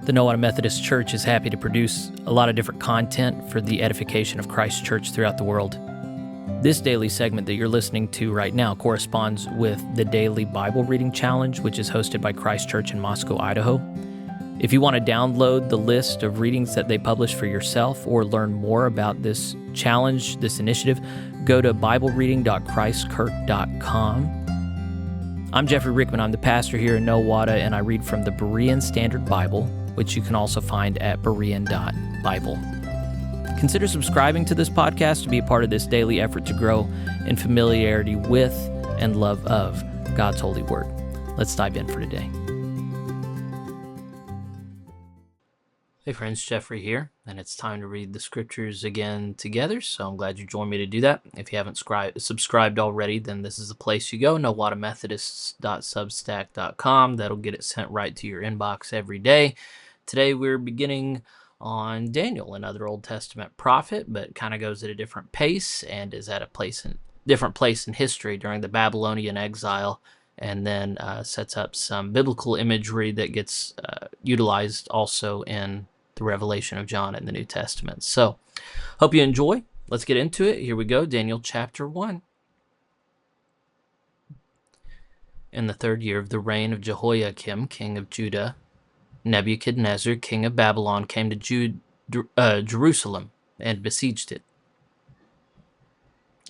The Nowata Methodist Church is happy to produce a lot of different content for the edification of Christ's church throughout the world. This daily segment that you're listening to right now corresponds with the Daily Bible Reading Challenge, which is hosted by Christ Church in Moscow, Idaho. If you want to download the list of readings that they publish for yourself or learn more about this challenge, this initiative, go to biblereading.christkirk.com. I'm Jeffrey Rickman. I'm the pastor here in Nowata, and I read from the Berean Standard Bible, which you can also find at berean.bible. Consider subscribing to this podcast to be a part of this daily effort to grow in familiarity with and love of God's holy word. Let's dive in for today. Hey friends, Jeffrey here, and it's time to read the scriptures again together, so I'm glad you joined me to do that. If you haven't subscribed already, then this is the place you go, nowataMethodists.substack.com. That'll get it sent right to your inbox every day. Today we're beginning on Daniel, another Old Testament prophet, but kind of goes at a different pace and is at a different place in history during the Babylonian exile, and then sets up some biblical imagery that gets utilized also in the Revelation of John in the New Testament. So, hope you enjoy. Let's get into it. Here we go, Daniel chapter 1. In the third year of the reign of Jehoiakim, king of Judah, Nebuchadnezzar, king of Babylon, came to Jerusalem and besieged it.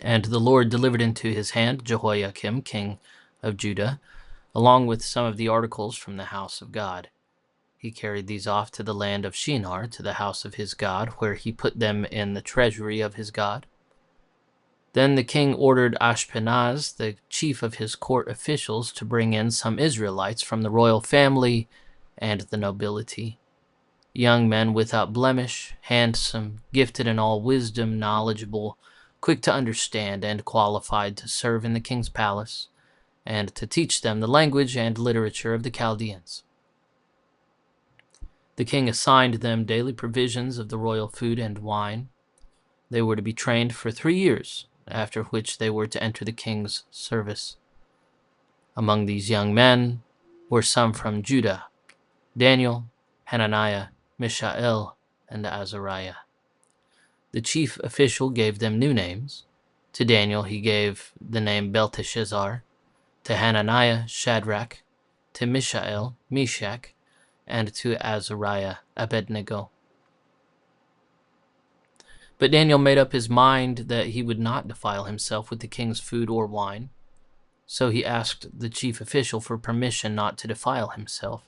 And the Lord delivered into his hand Jehoiakim, king of Judah, along with some of the articles from the house of God. He carried these off to the land of Shinar, to the house of his God, where he put them in the treasury of his God. Then the king ordered Ashpenaz, the chief of his court officials, to bring in some Israelites from the royal family and the nobility, young men without blemish, handsome, gifted in all wisdom, knowledgeable, quick to understand, and qualified to serve in the king's palace, and to teach them the language and literature of the Chaldeans. The king assigned them daily provisions of the royal food and wine. They were to be trained for 3 years, after which they were to enter the king's service. Among these young men were some from Judah: Daniel, Hananiah, Mishael, and Azariah. The chief official gave them new names. To Daniel he gave the name Belteshazzar, to Hananiah Shadrach, to Mishael Meshach, and to Azariah Abednego. But Daniel made up his mind that he would not defile himself with the king's food or wine, so he asked the chief official for permission not to defile himself.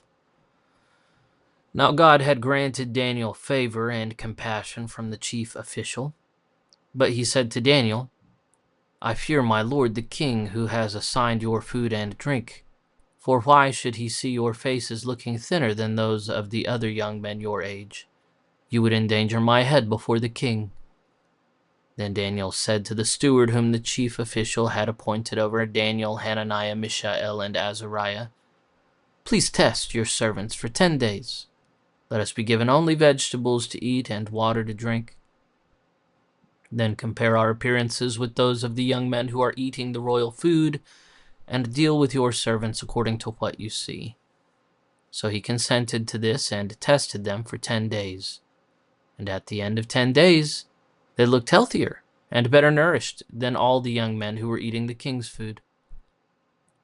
Now God had granted Daniel favor and compassion from the chief official, but he said to Daniel, "I fear my lord the king, who has assigned your food and drink. For why should he see your faces looking thinner than those of the other young men your age? You would endanger my head before the king." Then Daniel said to the steward whom the chief official had appointed over Daniel, Hananiah, Mishael, and Azariah, "Please test your servants for 10 days. Let us be given only vegetables to eat and water to drink. Then compare our appearances with those of the young men who are eating the royal food, and deal with your servants according to what you see." So he consented to this and tested them for 10 days. And at the end of 10 days, they looked healthier and better nourished than all the young men who were eating the king's food.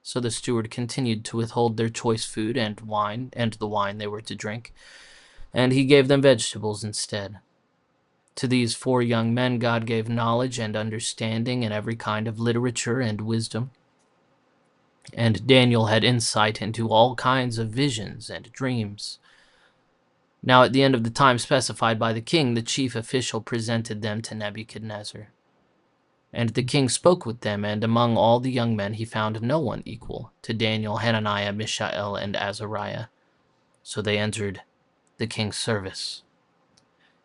So the steward continued to withhold their choice food and wine, and the wine they were to drink, and he gave them vegetables instead. To these 4 young men God gave knowledge and understanding in every kind of literature and wisdom. And Daniel had insight into all kinds of visions and dreams. Now at the end of the time specified by the king, the chief official presented them to Nebuchadnezzar. And the king spoke with them, and among all the young men he found no one equal to Daniel, Hananiah, Mishael, and Azariah. So they entered the king's service.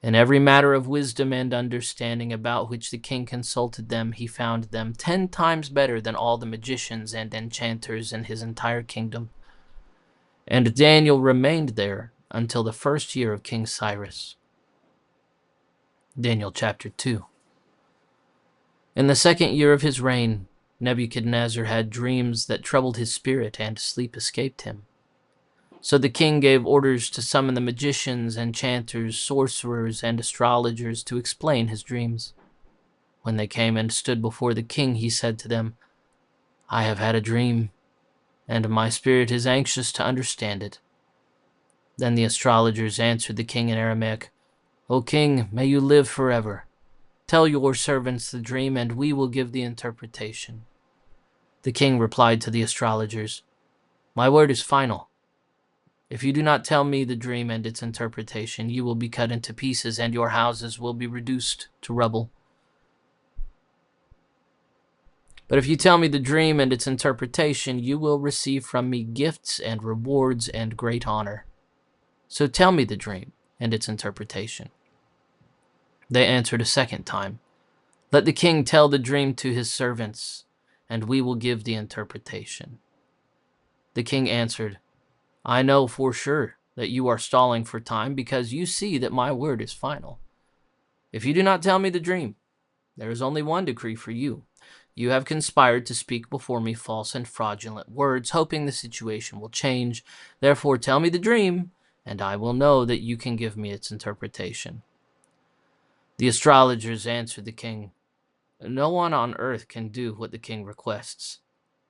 In every matter of wisdom and understanding about which the king consulted them, he found them 10 times better than all the magicians and enchanters in his entire kingdom. And Daniel remained there until the first year of King Cyrus. Daniel chapter 2. In the 2nd year of his reign, Nebuchadnezzar had dreams that troubled his spirit, and sleep escaped him. So the king gave orders to summon the magicians, enchanters, sorcerers, and astrologers to explain his dreams. When they came and stood before the king, he said to them, "I have had a dream, and my spirit is anxious to understand it." Then the astrologers answered the king in Aramaic, "O king, may you live forever. Tell your servants the dream, and we will give the interpretation." The king replied to the astrologers, "My word is final. If you do not tell me the dream and its interpretation, you will be cut into pieces, and your houses will be reduced to rubble. But if you tell me the dream and its interpretation, you will receive from me gifts and rewards and great honor. So tell me the dream and its interpretation." They answered a second time, "Let the king tell the dream to his servants, and we will give the interpretation." The king answered, "I know for sure that you are stalling for time, because you see that my word is final. If you do not tell me the dream, there is only one decree for you. You have conspired to speak before me false and fraudulent words, hoping the situation will change. Therefore tell me the dream, and I will know that you can give me its interpretation." The astrologers answered the king, "No one on earth can do what the king requests.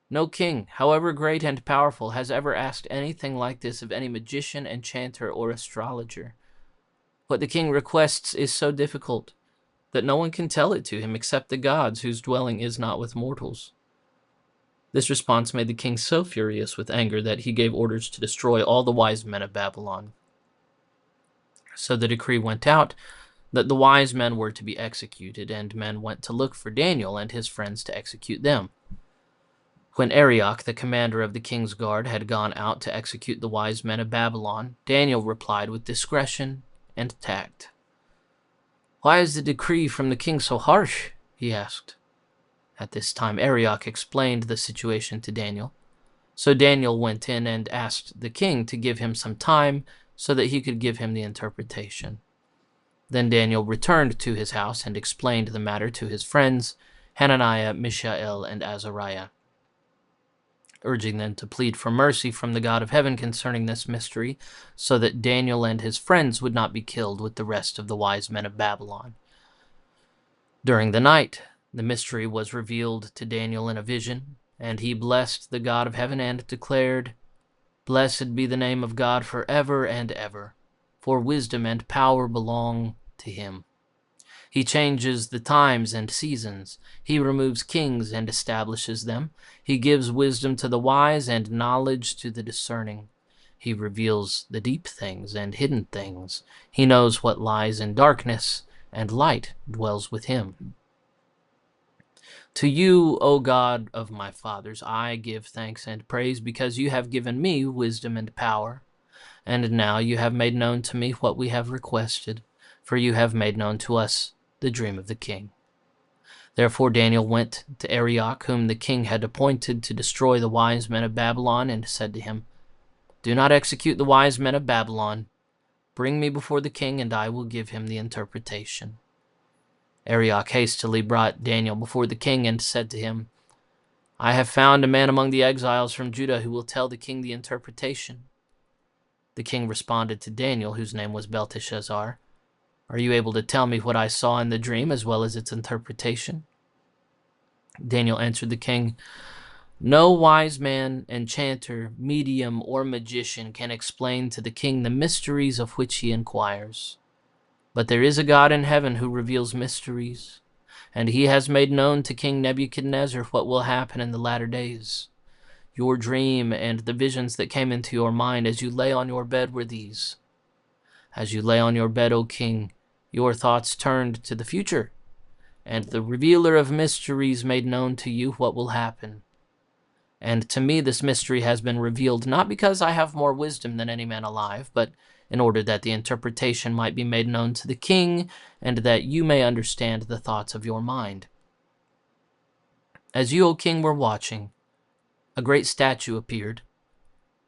No king, however great and powerful, has ever asked anything like this of any magician, enchanter, or astrologer. What the king requests is so difficult that no one can tell it to him except the gods, whose dwelling is not with mortals." This response made the king so furious with anger that he gave orders to destroy all the wise men of Babylon. So the decree went out that the wise men were to be executed, and men went to look for Daniel and his friends to execute them. When Arioch, the commander of the king's guard, had gone out to execute the wise men of Babylon, Daniel replied with discretion and tact. "Why is the decree from the king so harsh?" he asked. At this time, Arioch explained the situation to Daniel. So Daniel went in and asked the king to give him some time so that he could give him the interpretation. Then Daniel returned to his house and explained the matter to his friends, Hananiah, Mishael, and Azariah, urging them to plead for mercy from the God of heaven concerning this mystery, so that Daniel and his friends would not be killed with the rest of the wise men of Babylon. During the night, the mystery was revealed to Daniel in a vision, and he blessed the God of heaven and declared, "Blessed be the name of God forever and ever, for wisdom and power belong to him. He changes the times and seasons. He removes kings and establishes them. He gives wisdom to the wise and knowledge to the discerning. He reveals the deep things and hidden things. He knows what lies in darkness, and light dwells with him. To you, O God of my fathers, I give thanks and praise, because you have given me wisdom and power. And now you have made known to me what we have requested, for you have made known to us the dream of the king." Therefore Daniel went to Arioch, whom the king had appointed to destroy the wise men of Babylon, and said to him, "Do not execute the wise men of Babylon. Bring me before the king, and I will give him the interpretation." Arioch hastily brought Daniel before the king and said to him, "I have found a man among the exiles from Judah who will tell the king the interpretation." The king responded to Daniel, whose name was Belteshazzar, "Are you able to tell me what I saw in the dream as well as its interpretation?" Daniel answered the king, "No wise man, enchanter, medium, or magician can explain to the king the mysteries of which he inquires. But there is a God in heaven who reveals mysteries, and he has made known to King Nebuchadnezzar what will happen in the latter days. Your dream and the visions that came into your mind as you lay on your bed were these. As you lay on your bed, O king, your thoughts turned to the future, and the revealer of mysteries made known to you what will happen. And to me this mystery has been revealed, not because I have more wisdom than any man alive, but in order that the interpretation might be made known to the king, and that you may understand the thoughts of your mind. As you, O king, were watching, a great statue appeared.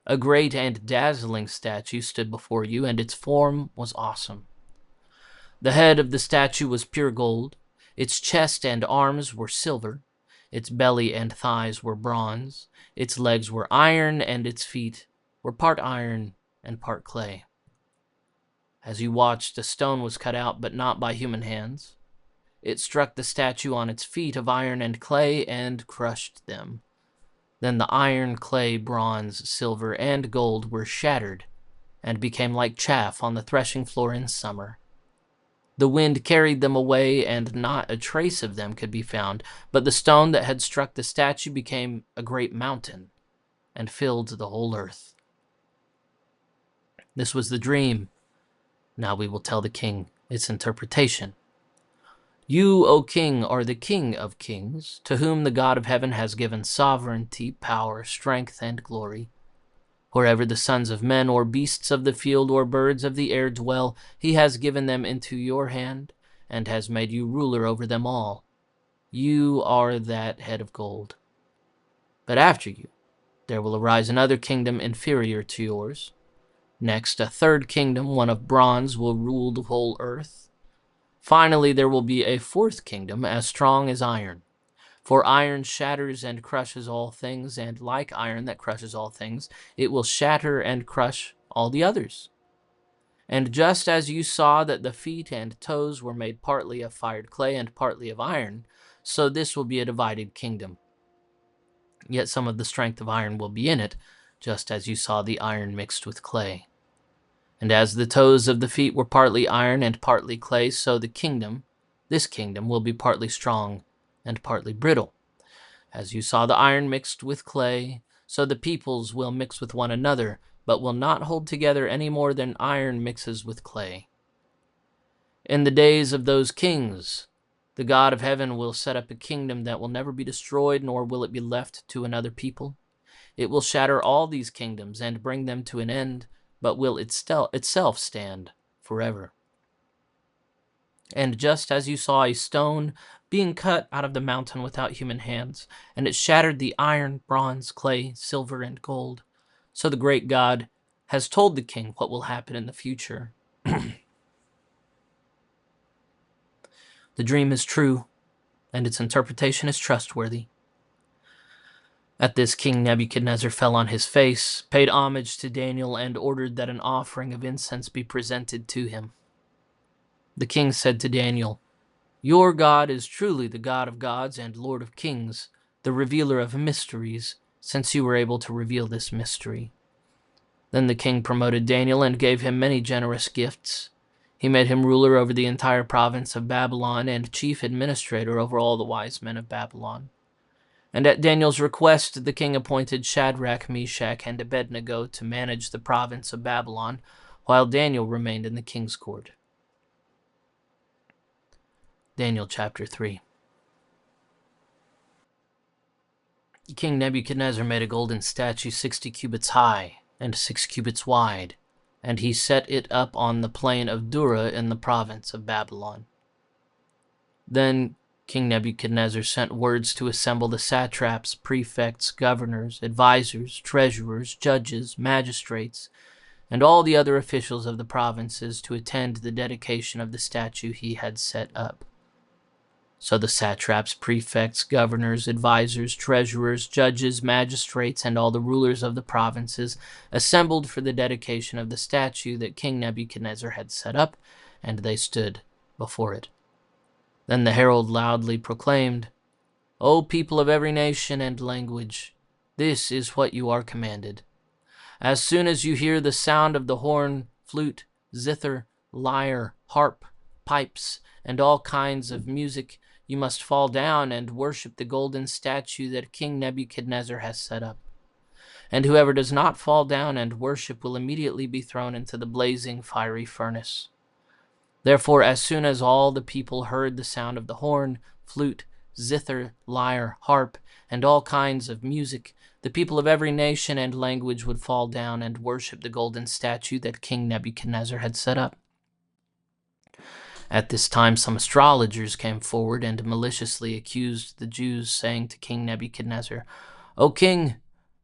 A great and dazzling statue stood before you, and its form was awesome. The head of the statue was pure gold, its chest and arms were silver, its belly and thighs were bronze, its legs were iron, and its feet were part iron and part clay. As you watched, a stone was cut out, but not by human hands. It struck the statue on its feet of iron and clay and crushed them. Then the iron, clay, bronze, silver, and gold were shattered and became like chaff on the threshing floor in summer. The wind carried them away, and not a trace of them could be found, but the stone that had struck the statue became a great mountain and filled the whole earth. This was the dream. Now we will tell the king its interpretation. You, O king, are the king of kings, to whom the God of heaven has given sovereignty, power, strength, and glory. Wherever the sons of men or beasts of the field or birds of the air dwell, he has given them into your hand, and has made you ruler over them all. You are that head of gold. But after you, there will arise another kingdom inferior to yours. Next, a third kingdom, one of bronze, will rule the whole earth. Finally, there will be a fourth kingdom as strong as iron. For iron shatters and crushes all things, and like iron that crushes all things, it will shatter and crush all the others. And just as you saw that the feet and toes were made partly of fired clay and partly of iron, so this will be a divided kingdom. Yet some of the strength of iron will be in it, just as you saw the iron mixed with clay. And as the toes of the feet were partly iron and partly clay, so this kingdom will be partly strong and partly brittle. As you saw the iron mixed with clay, so the peoples will mix with one another, but will not hold together any more than iron mixes with clay. In the days of those kings, the God of heaven will set up a kingdom that will never be destroyed, nor will it be left to another people. It will shatter all these kingdoms and bring them to an end, but will itself stand forever. And just as you saw a stone being cut out of the mountain without human hands, and it shattered the iron, bronze, clay, silver, and gold, so the great God has told the king what will happen in the future. The dream is true, and its interpretation is trustworthy. At this, King Nebuchadnezzar fell on his face, paid homage to Daniel, and ordered that an offering of incense be presented to him. The king said to Daniel, "Your God is truly the God of gods and Lord of kings, the revealer of mysteries, since you were able to reveal this mystery." Then the king promoted Daniel and gave him many generous gifts. He made him ruler over the entire province of Babylon and chief administrator over all the wise men of Babylon. And at Daniel's request, the king appointed Shadrach, Meshach, and Abednego to manage the province of Babylon, while Daniel remained in the king's court. Daniel chapter 3. King Nebuchadnezzar made a golden statue 60 cubits high and 6 cubits wide, and he set it up on the plain of Dura in the province of Babylon. Then King Nebuchadnezzar sent words to assemble the satraps, prefects, governors, advisors, treasurers, judges, magistrates, and all the other officials of the provinces to attend the dedication of the statue he had set up. So the satraps, prefects, governors, advisors, treasurers, judges, magistrates, and all the rulers of the provinces assembled for the dedication of the statue that King Nebuchadnezzar had set up, and they stood before it. Then the herald loudly proclaimed, "O people of every nation and language, this is what you are commanded. As soon as you hear the sound of the horn, flute, zither, lyre, harp, pipes, and all kinds of music, you must fall down and worship the golden statue that King Nebuchadnezzar has set up. And whoever does not fall down and worship will immediately be thrown into the blazing fiery furnace." Therefore, as soon as all the people heard the sound of the horn, flute, zither, lyre, harp, and all kinds of music, the people of every nation and language would fall down and worship the golden statue that King Nebuchadnezzar had set up. At this time, some astrologers came forward and maliciously accused the Jews, saying to King Nebuchadnezzar, "O king,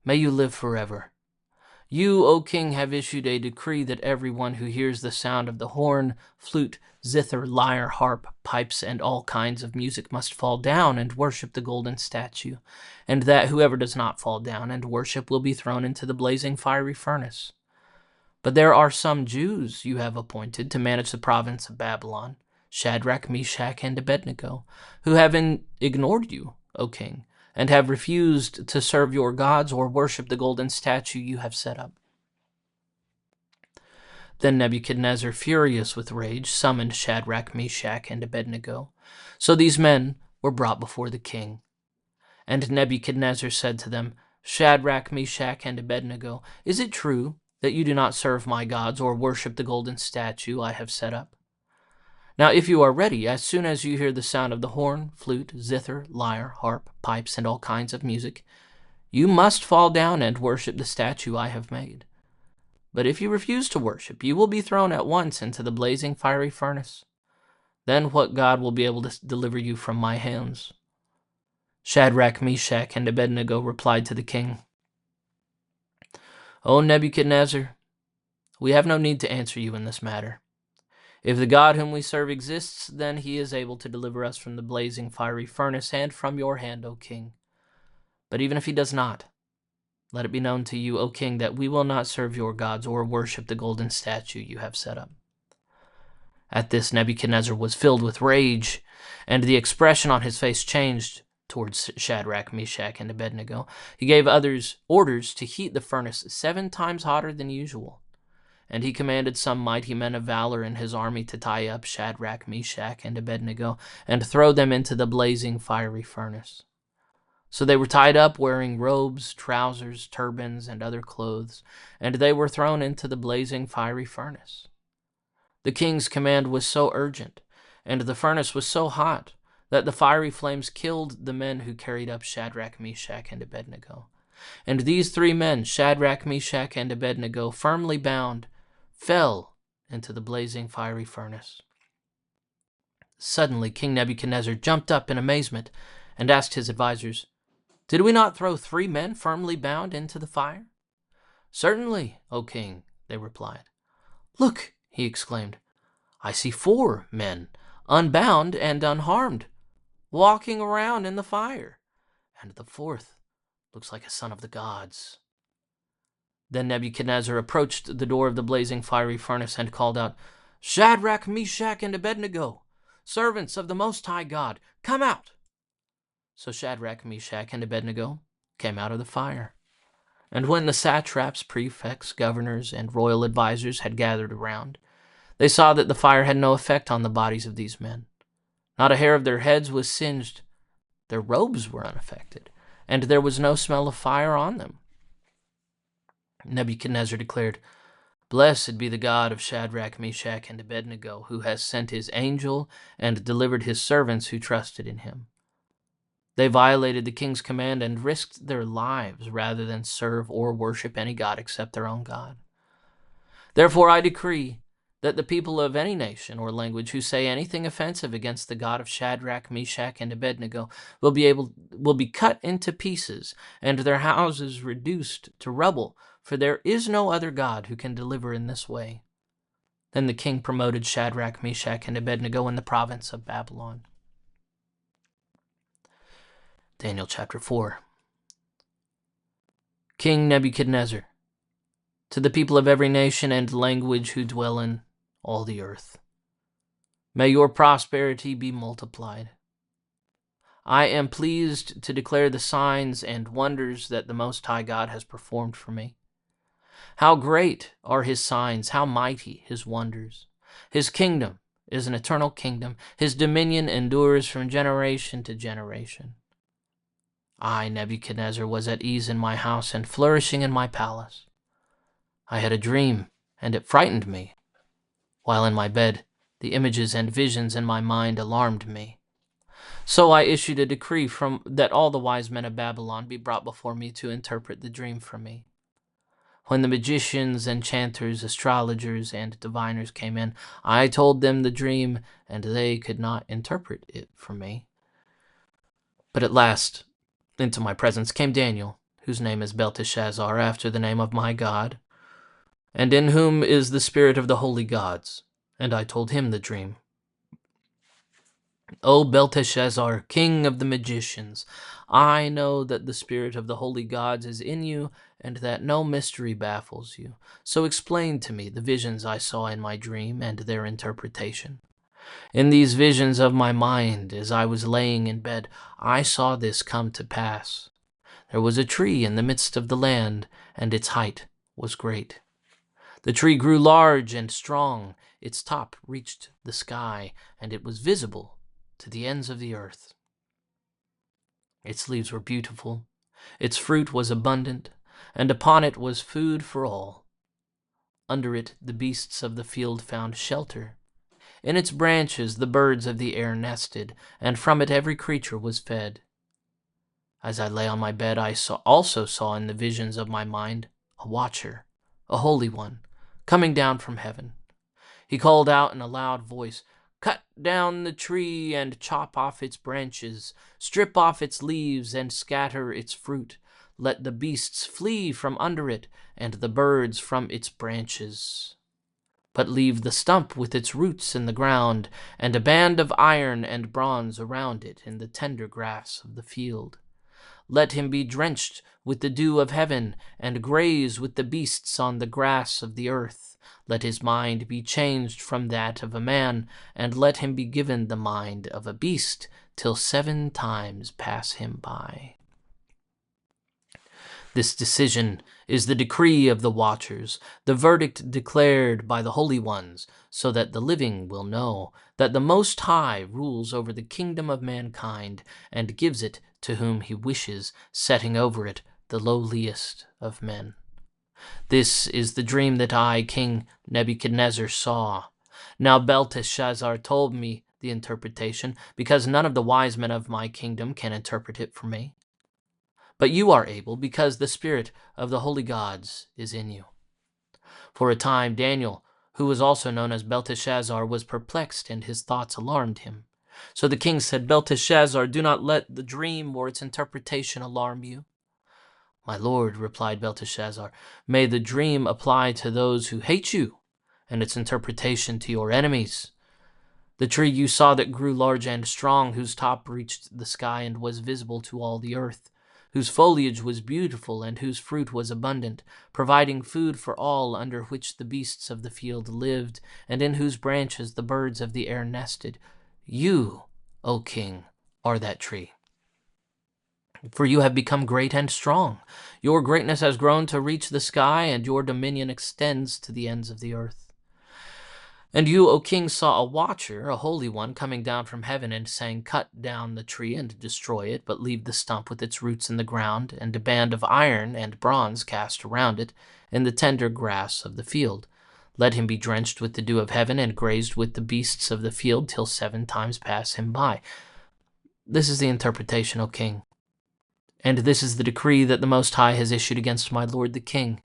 may you live forever. You, O king, have issued a decree that everyone who hears the sound of the horn, flute, zither, lyre, harp, pipes, and all kinds of music must fall down and worship the golden statue, and that whoever does not fall down and worship will be thrown into the blazing fiery furnace. But there are some Jews you have appointed to manage the province of Babylon, Shadrach, Meshach, and Abednego, who have ignored you, O king, and have refused to serve your gods or worship the golden statue you have set up. Then Nebuchadnezzar, furious with rage, summoned Shadrach, Meshach, and Abednego. So these men were brought before the king. And Nebuchadnezzar said to them, Shadrach, Meshach, and Abednego, is it true that you do not serve my gods or worship the golden statue I have set up? Now, if you are ready, as soon as you hear the sound of the horn, flute, zither, lyre, harp, pipes, and all kinds of music, you must fall down and worship the statue I have made. But if you refuse to worship, you will be thrown at once into the blazing fiery furnace. Then what God will be able to deliver you from my hands? Shadrach, Meshach, and Abednego replied to the king, O Nebuchadnezzar, we have no need to answer you in this matter. If the God whom we serve exists, then he is able to deliver us from the blazing fiery furnace and from your hand, O king. But even if he does not, let it be known to you, O king, that we will not serve your gods or worship the golden statue you have set up. At this, Nebuchadnezzar was filled with rage, and the expression on his face changed towards Shadrach, Meshach, and Abednego. He gave others orders to heat the furnace 7 times hotter than usual. And he commanded some mighty men of valor in his army to tie up Shadrach, Meshach, and Abednego and throw them into the blazing fiery furnace. So they were tied up, wearing robes, trousers, turbans, and other clothes, and they were thrown into the blazing fiery furnace. The king's command was so urgent, and the furnace was so hot, that the fiery flames killed the men who carried up Shadrach, Meshach, and Abednego. And these 3 men, Shadrach, Meshach, and Abednego, firmly bound, fell into the blazing fiery furnace. Suddenly, King Nebuchadnezzar jumped up in amazement and asked his advisors, Did we not throw 3 men firmly bound into the fire? Certainly, O king, they replied. Look, he exclaimed, I see 4 men, unbound and unharmed, walking around in the fire, and the 4th looks like a son of the gods. Then Nebuchadnezzar approached the door of the blazing fiery furnace and called out, Shadrach, Meshach, and Abednego, servants of the Most High God, come out! So Shadrach, Meshach, and Abednego came out of the fire. And when the satraps, prefects, governors, and royal advisors had gathered around, they saw that the fire had no effect on the bodies of these men. Not a hair of their heads was singed, their robes were unaffected, and there was no smell of fire on them. Nebuchadnezzar declared, Blessed be the God of Shadrach, Meshach, and Abednego, who has sent his angel and delivered his servants who trusted in him. They violated the king's command and risked their lives rather than serve or worship any god except their own God. Therefore I decree that the people of any nation or language who say anything offensive against the God of Shadrach, Meshach, and Abednego will be cut into pieces, and their houses reduced to rubble, for there is no other God who can deliver in this way. Then the king promoted Shadrach, Meshach, and Abednego in the province of Babylon. Daniel chapter 4. King Nebuchadnezzar, to the people of every nation and language who dwell in all the earth, may your prosperity be multiplied. I am pleased to declare the signs and wonders that the Most High God has performed for me. How great are his signs, how mighty his wonders. His kingdom is an eternal kingdom. His dominion endures from generation to generation. I, Nebuchadnezzar, was at ease in my house and flourishing in my palace. I had a dream, and it frightened me. While in my bed, the images and visions in my mind alarmed me. So I issued a decree that all the wise men of Babylon be brought before me to interpret the dream for me. When the magicians, enchanters, astrologers, and diviners came in, I told them the dream, and they could not interpret it for me. But at last, into my presence came Daniel, whose name is Belteshazzar, after the name of my God, and in whom is the spirit of the holy gods. And I told him the dream. O Belteshazzar, king of the magicians, I know that the spirit of the holy gods is in you, and that no mystery baffles you. So explain to me the visions I saw in my dream and their interpretation. In these visions of my mind, as I was laying in bed, I saw this come to pass. There was a tree in the midst of the land, and its height was great. The tree grew large and strong, its top reached the sky, and it was visible to the ends of the earth. Its leaves were beautiful, its fruit was abundant, and upon it was food for all. Under it the beasts of the field found shelter. In its branches the birds of the air nested, and from it every creature was fed. As I lay on my bed, I also saw in the visions of my mind a watcher, a holy one, coming down from heaven. He called out in a loud voice, "Cut down the tree and chop off its branches, strip off its leaves and scatter its fruit. Let the beasts flee from under it and the birds from its branches. But leave the stump with its roots in the ground, and a band of iron and bronze around it in the tender grass of the field. Let him be drenched with the dew of heaven, and graze with the beasts on the grass of the earth. Let his mind be changed from that of a man, and let him be given the mind of a beast, till 7 times pass him by." This decision is the decree of the watchers, the verdict declared by the holy ones, so that the living will know that the Most High rules over the kingdom of mankind and gives it to whom he wishes, setting over it the lowliest of men. This is the dream that I, King Nebuchadnezzar, saw. Now Belteshazzar told me the interpretation, because none of the wise men of my kingdom can interpret it for me. But you are able, because the spirit of the holy gods is in you. For a time Daniel, who was also known as Belteshazzar, was perplexed, and his thoughts alarmed him. So the king said, "Belteshazzar, do not let the dream or its interpretation alarm you." "My lord," replied Belteshazzar, "may the dream apply to those who hate you, and its interpretation to your enemies. The tree you saw that grew large and strong, whose top reached the sky and was visible to all the earth, whose foliage was beautiful and whose fruit was abundant, providing food for all, under which the beasts of the field lived, and in whose branches the birds of the air nested. You, O king, are that tree. For you have become great and strong. Your greatness has grown to reach the sky, and your dominion extends to the ends of the earth. And you, O king, saw a watcher, a holy one, coming down from heaven and saying, 'Cut down the tree and destroy it, but leave the stump with its roots in the ground, and a band of iron and bronze cast around it in the tender grass of the field. Let him be drenched with the dew of heaven and grazed with the beasts of the field till 7 times pass him by.' This is the interpretation, O king. And this is the decree that the Most High has issued against my lord the king.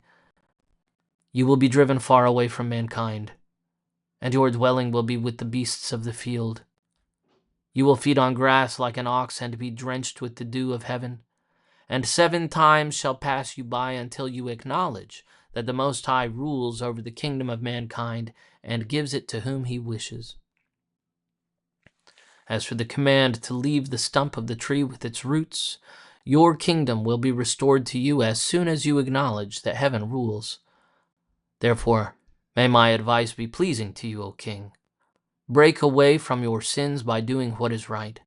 You will be driven far away from mankind, and your dwelling will be with the beasts of the field. You will feed on grass like an ox and be drenched with the dew of heaven. And 7 times shall pass you by until you acknowledge that the Most High rules over the kingdom of mankind and gives it to whom he wishes. As for the command to leave the stump of the tree with its roots, your kingdom will be restored to you as soon as you acknowledge that heaven rules. Therefore, may my advice be pleasing to you, O king. Break away from your sins by doing what is right,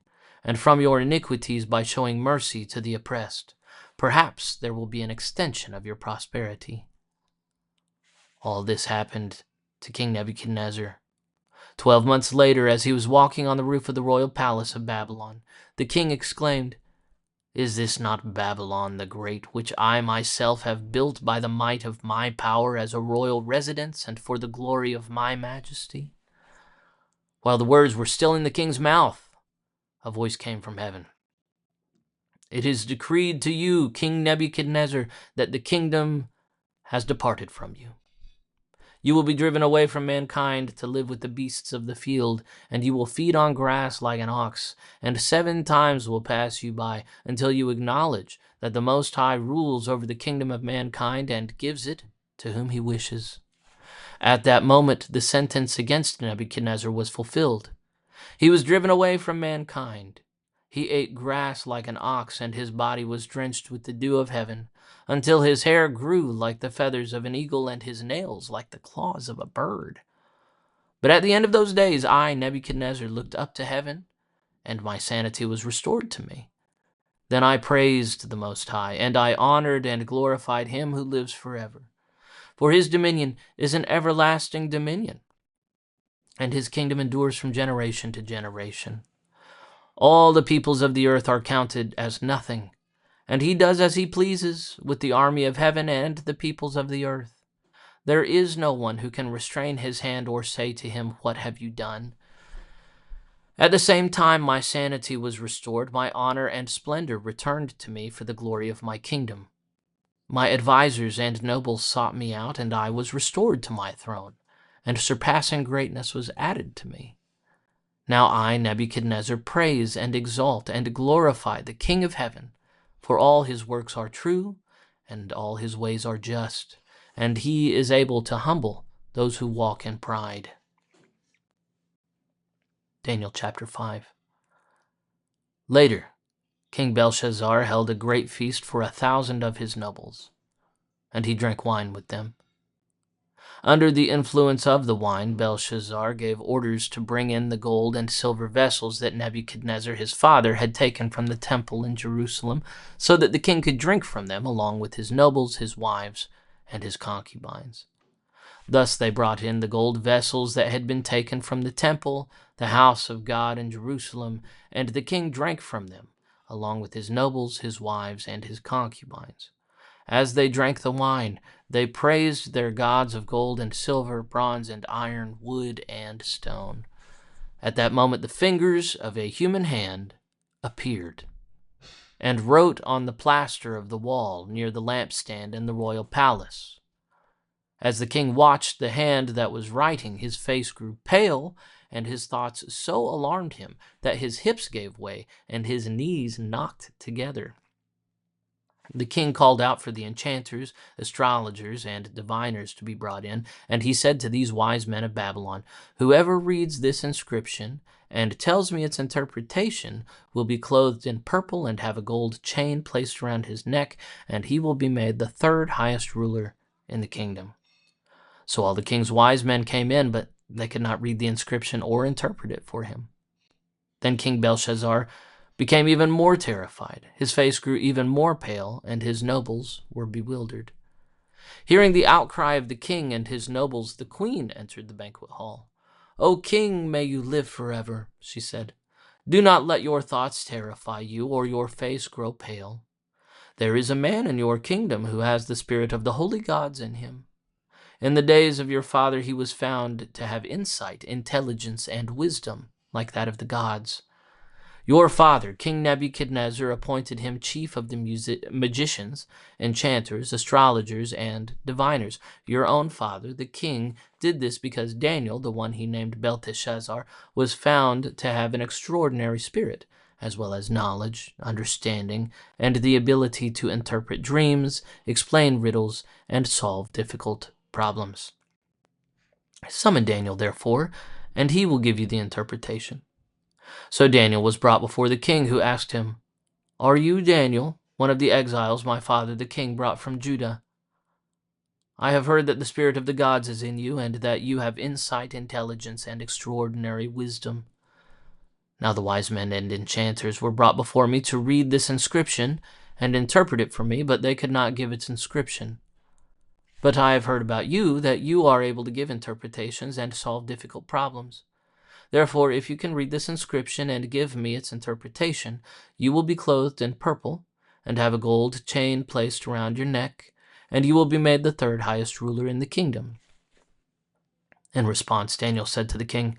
and from your iniquities by showing mercy to the oppressed. Perhaps there will be an extension of your prosperity." All this happened to King Nebuchadnezzar. 12 months later, as he was walking on the roof of the royal palace of Babylon, the king exclaimed, "Is this not Babylon the Great, which I myself have built by the might of my power as a royal residence and for the glory of my majesty?" While the words were still in the king's mouth, a voice came from heaven. "It is decreed to you, King Nebuchadnezzar, that the kingdom has departed from you. You will be driven away from mankind to live with the beasts of the field, and you will feed on grass like an ox, and 7 times will pass you by until you acknowledge that the Most High rules over the kingdom of mankind and gives it to whom he wishes. At that moment, the sentence against Nebuchadnezzar was fulfilled. He was driven away from mankind. He ate grass like an ox, and his body was drenched with the dew of heaven, until his hair grew like the feathers of an eagle and his nails like the claws of a bird. But at the end of those days, I, Nebuchadnezzar, looked up to heaven, and my sanity was restored to me. Then I praised the Most High, and I honored and glorified him who lives forever. For his dominion is an everlasting dominion, and his kingdom endures from generation to generation. All the peoples of the earth are counted as nothing, and he does as he pleases with the army of heaven and the peoples of the earth. There is no one who can restrain his hand or say to him, "What have you done?" At the same time my sanity was restored, my honor and splendor returned to me for the glory of my kingdom. My advisers and nobles sought me out, and I was restored to my throne, and surpassing greatness was added to me. Now I, Nebuchadnezzar, praise and exalt and glorify the King of heaven, for all his works are true, and all his ways are just, and he is able to humble those who walk in pride. Daniel chapter 5. Later, King Belshazzar held a great feast for 1,000 of his nobles, and he drank wine with them. Under the influence of the wine, Belshazzar gave orders to bring in the gold and silver vessels that Nebuchadnezzar his father had taken from the temple in Jerusalem, so that the king could drink from them along with his nobles, his wives, and his concubines. Thus they brought in the gold vessels that had been taken from the temple, the house of God in Jerusalem, and the king drank from them, along with his nobles, his wives, and his concubines. As they drank the wine, they praised their gods of gold and silver, bronze and iron, wood and stone. At that moment the fingers of a human hand appeared, and wrote on the plaster of the wall near the lampstand in the royal palace. As the king watched the hand that was writing, his face grew pale, and his thoughts so alarmed him that his hips gave way and his knees knocked together. The king called out for the enchanters, astrologers, and diviners to be brought in, and he said to these wise men of Babylon, "Whoever reads this inscription and tells me its interpretation will be clothed in purple and have a gold chain placed around his neck, and he will be made the third highest ruler in the kingdom." So all the king's wise men came in, but they could not read the inscription or interpret it for him. Then King Belshazzar became even more terrified. His face grew even more pale, and his nobles were bewildered. Hearing the outcry of the king and his nobles, the queen entered the banquet hall. "O king, may you live forever," she said. "Do not let your thoughts terrify you, or your face grow pale. There is a man in your kingdom who has the spirit of the holy gods in him. In the days of your father he was found to have insight, intelligence, and wisdom like that of the gods. Your father, King Nebuchadnezzar, appointed him chief of the magicians, enchanters, astrologers, and diviners. Your own father, the king, did this because Daniel, the one he named Belteshazzar, was found to have an extraordinary spirit, as well as knowledge, understanding, and the ability to interpret dreams, explain riddles, and solve difficult problems. Summon Daniel, therefore, and he will give you the interpretation." So Daniel was brought before the king, who asked him, "Are you Daniel, one of the exiles my father the king brought from Judah? I have heard that the spirit of the gods is in you, and that you have insight, intelligence, and extraordinary wisdom." Now the wise men and enchanters were brought before me to read this inscription and interpret it for me, but they could not give its inscription. But I have heard about you that you are able to give interpretations and solve difficult problems. Therefore, if you can read this inscription and give me its interpretation, you will be clothed in purple and have a gold chain placed around your neck, and you will be made the third highest ruler in the kingdom." In response, Daniel said to the king,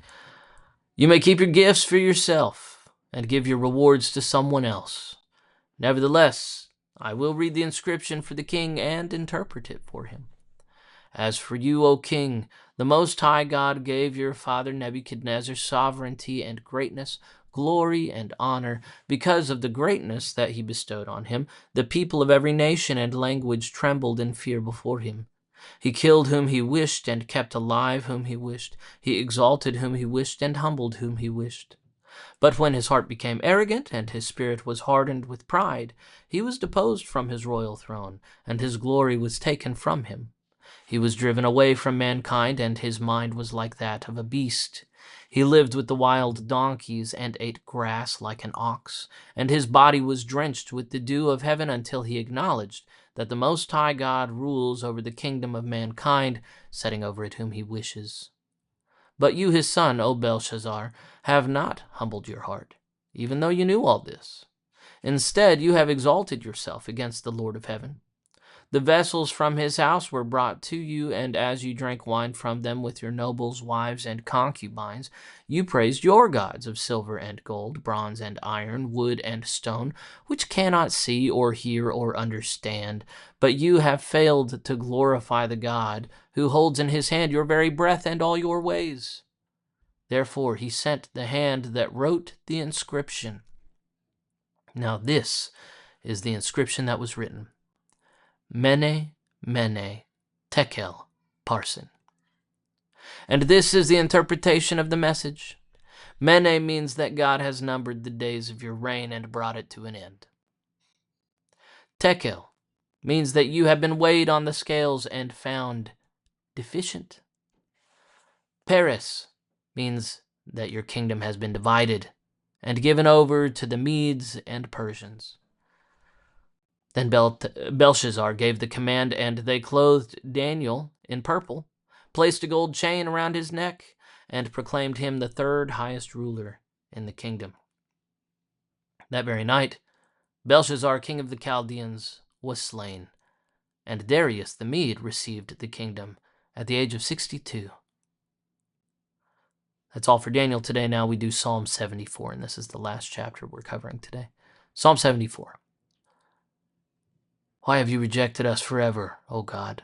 "You may keep your gifts for yourself and give your rewards to someone else. Nevertheless, I will read the inscription for the king and interpret it for him. As for you, O king, the Most High God gave your father Nebuchadnezzar sovereignty and greatness glory and honor because of the greatness that he bestowed on him. The people of every nation and language trembled in fear before him. He killed whom he wished and kept alive whom he wished. He exalted whom he wished and humbled whom he wished. But when his heart became arrogant and his spirit was hardened with pride, he was deposed from his royal throne, and his glory was taken from him. He was driven away from mankind, and his mind was like that of a beast. He lived with the wild donkeys and ate grass like an ox, and his body was drenched with the dew of heaven until he acknowledged that the Most High God rules over the kingdom of mankind, setting over it whom he wishes. But you, his son, O Belshazzar, have not humbled your heart, even though you knew all this. Instead, you have exalted yourself against the Lord of heaven. The vessels from his house were brought to you, and as you drank wine from them with your nobles, wives, and concubines, you praised your gods of silver and gold, bronze and iron, wood and stone, which cannot see or hear or understand. But you have failed to glorify the God who holds in his hand your very breath and all your ways. Therefore he sent the hand that wrote the inscription. Now this is the inscription that was written: Mene, Mene, Tekel, Parsin. And this is the interpretation of the message. Mene means that God has numbered the days of your reign and brought it to an end. Tekel means that you have been weighed on the scales and found deficient. Peres means that your kingdom has been divided and given over to the Medes and Persians. Then Belshazzar gave the command, and they clothed Daniel in purple, placed a gold chain around his neck, and proclaimed him the third highest ruler in the kingdom. That very night, Belshazzar, king of the Chaldeans, was slain, and Darius the Mede received the kingdom at the age of 62. That's all for Daniel today. Now we do Psalm 74, and this is the last chapter we're covering today. Psalm 74. Why have you rejected us forever, O God?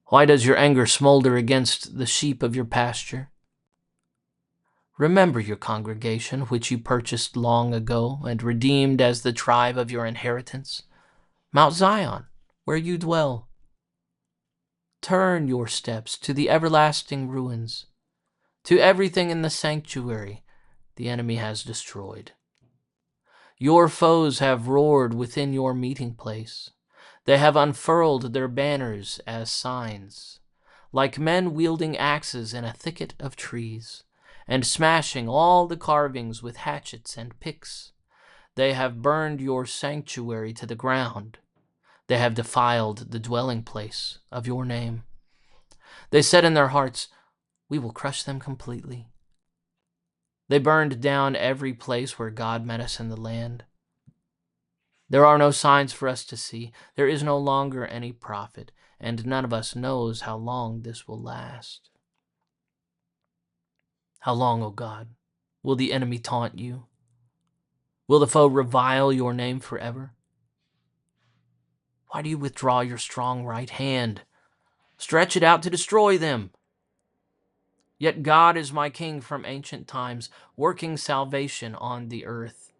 Why does your anger smolder against the sheep of your pasture? Remember your congregation, which you purchased long ago and redeemed as the tribe of your inheritance, Mount Zion, where you dwell. Turn your steps to the everlasting ruins, to everything in the sanctuary the enemy has destroyed. Your foes have roared within your meeting place. They have unfurled their banners as signs, like men wielding axes in a thicket of trees, and smashing all the carvings with hatchets and picks. They have burned your sanctuary to the ground. They have defiled the dwelling place of your name. They said in their hearts, we will crush them completely. They burned down every place where God met us in the land. There are no signs for us to see. There is no longer any prophet, and none of us knows how long this will last. How long, O God, will the enemy taunt you? Will the foe revile your name forever? Why do you withdraw your strong right hand? Stretch it out to destroy them. Yet God is my king from ancient times, working salvation on the earth.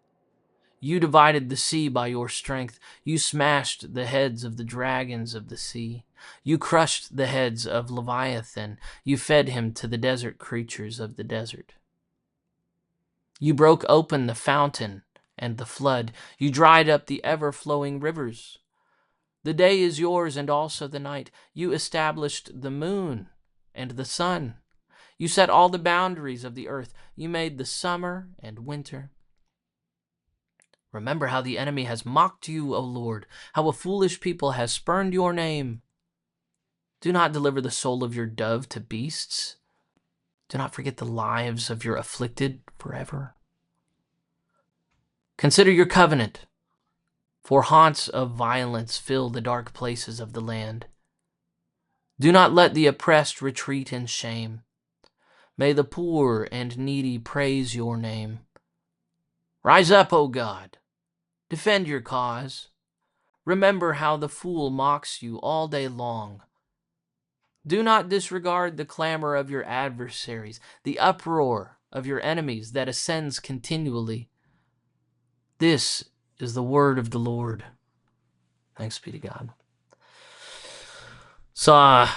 You divided the sea by your strength. You smashed the heads of the dragons of the sea. You crushed the heads of Leviathan. You fed him to the desert creatures of the desert. You broke open the fountain and the flood. You dried up the ever-flowing rivers. The day is yours and also the night. You established the moon and the sun. You set all the boundaries of the earth. You made the summer and winter. Remember how the enemy has mocked you, O Lord, how a foolish people has spurned your name. Do not deliver the soul of your dove to beasts. Do not forget the lives of your afflicted forever. Consider your covenant, for haunts of violence fill the dark places of the land. Do not let the oppressed retreat in shame. May the poor and needy praise your name. Rise up, O God. Defend your cause. Remember how the fool mocks you all day long. Do not disregard the clamor of your adversaries, the uproar of your enemies that ascends continually. This is the word of the Lord. Thanks be to God. Saw a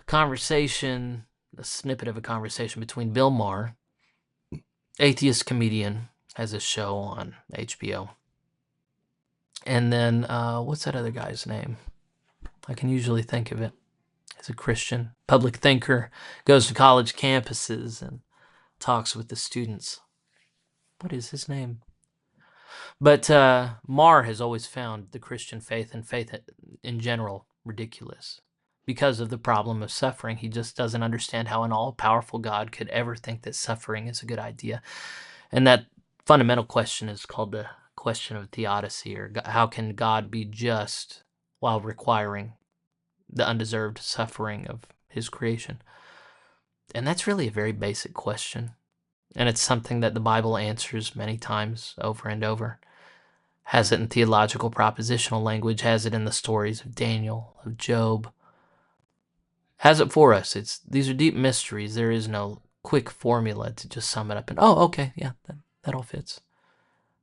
conversation, a snippet of a conversation between Bill Maher, atheist comedian, has a show on HBO. And then, what's that other guy's name? I can usually think of it. He's a Christian, public thinker, goes to college campuses and talks with the students. What is his name? But Maher has always found the Christian faith and faith in general ridiculous because of the problem of suffering. He just doesn't understand how an all-powerful God could ever think that suffering is a good idea. And that fundamental question is called the question of theodicy, or how can God be just while requiring the undeserved suffering of his creation? And that's really a very basic question. And it's something that the Bible answers many times over and over. Has it in theological propositional language, has it in the stories of Daniel, of Job. Has it for us. These are deep mysteries. There is no quick formula to just sum it up and, oh, okay, yeah, that all fits.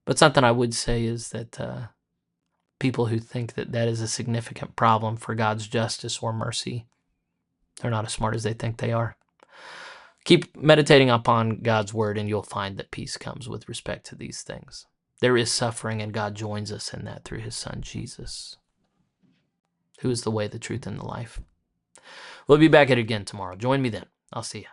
But something I would say is that people who think that that is a significant problem for God's justice or mercy, they're not as smart as they think they are. Keep meditating upon God's word, and you'll find that peace comes with respect to these things. There is suffering, and God joins us in that through his son, Jesus, who is the way, the truth, and the life. We'll be back at it again tomorrow. Join me then. I'll see you.